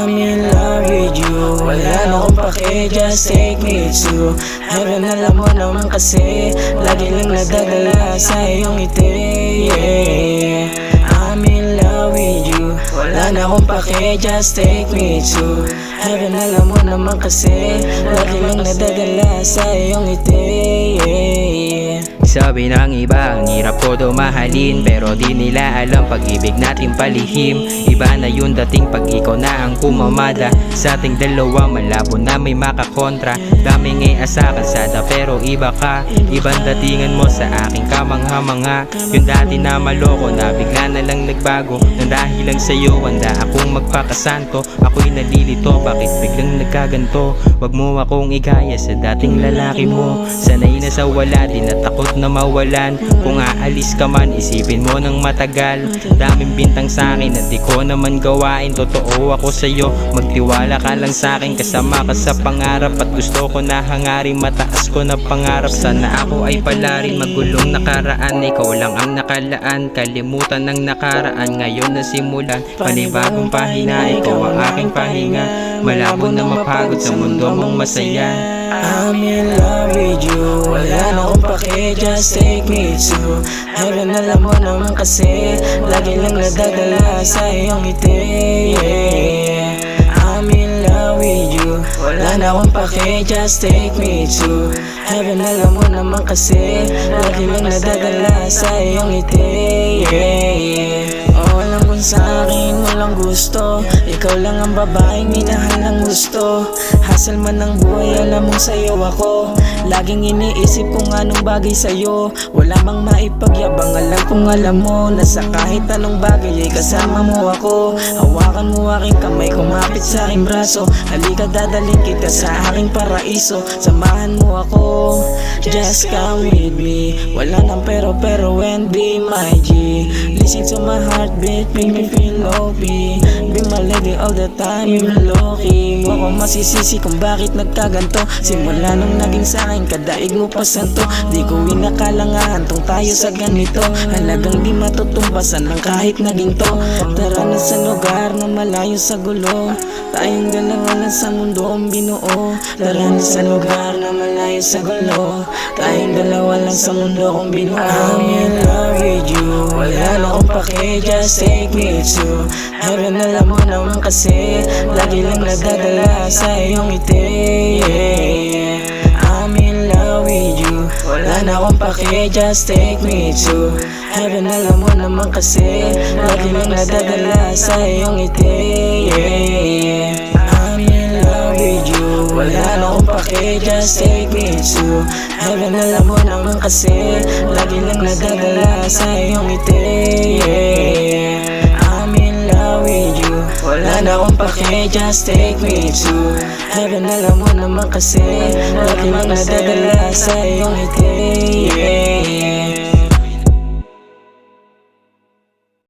I'm in love with you. Wala na akong pake, just take me to heaven. Alam mo naman kasi lagi lang nadadala sa iyong ngiti, yeah. I'm in love with you. Wala na akong pake, just take me to heaven. Alam mo naman kasi lagi lang nadadala sa iyong ngiti, yeah. Sabi ng iba, ang hirap ko daw mahalin, pero di nila alam pag-ibig natin palihim. Iba na yung dating pag ikaw na ang pumamada. Sa ating dalawa malabo na may makakontra. Daming asa kalsada pero iba ka. Ibang datingan mo sa aking kamangha-mangha. Yung dati na maloko na bigla na lang nagbago. Nang dahil lang sa'yo handa akong magpakasanto. Ako'y nalilito, bakit biglang nagkaganto? Wag mo akong igaya sa dating lalaki mo. Sanay na sa wala, di na takot na mawalan. Kung aalis ka man, isipin mo ng matagal. Daming bintang sa'kin na di ko naman gawain. Totoo ako sa'yo, magtiwala ka lang sa'kin. Kasama ka sa pangarap at gusto ko na hangarin. Mataas ko na pangarap, sana ako ay palarin. Magulong nakaraan, ikaw lang ang nakalaan. Kalimutan ng nakaraan, ngayon na simulan. Panibagong pahina, ikaw ang aking pahinga. Malabo na mapagod sa mundo mong masaya. I'm in love with you. Wala na akong pake, just take me to heaven. Alam mo naman kasi lagi lang nadadala sa iyong ngiti, yeah. I'm in love with you. Wala na akong pake, just take me to heaven. Alam mo naman kasi lagi lang nadadala sa iyong ngiti, yeah. Oh, alam kong sa'kin walang gusto. Ikaw lang ang babaeng minahal ng gusto. Hassle man ng buhay, alam mong sa'yo ako. Laging iniisip kung anong bagay sa'yo. Wala mang maipagyabang, alam kong alam mo na sa kahit anong bagay ay kasama mo ako. Hawakan mo aking kamay, kumapit sa aking braso. Halika dadalhin kita sa aking paraiso. Samahan mo ako, just come with me. Wala nang pero and be my G. Listen to my heartbeat, make me feel OP. Be my lady all the time, even low-key. Mo ako masisisi kung bakit nagkaganto. Simula nung naging sa'kin, kadaig mo pa santo. Di ko inakalangahan tong tayo sa ganito. Halagang di matutumpasan ng kahit naging to. Tara na sa lugar na malayo sa gulo. Tayong dalawa lang sa mundo ang binuo. Tara na sa lugar na malayo sa gulo. Tayong dalawa lang sa mundo kong binuo. I'm in love with you. Wala na akong pake, just take me to heaven. Alam mo naman kasi lagi lang nadadala sa iyong ngiti, yeah. I'm in love with you. Wala na akong pake, just take me to heaven. Alam mo naman kasi lagi lang nadadala sa iyong ngiti, yeah. I'm in love with you. Wala na akong pake, just take me to heaven. Alam mo naman kasi lagi lang nadadala sa iyong ngiti, yeah. I'm in love with you. Wala na akong pake, just take me to heaven. Alam mo naman kasi lagi lang nadadala sa iyong ngiti, yeah.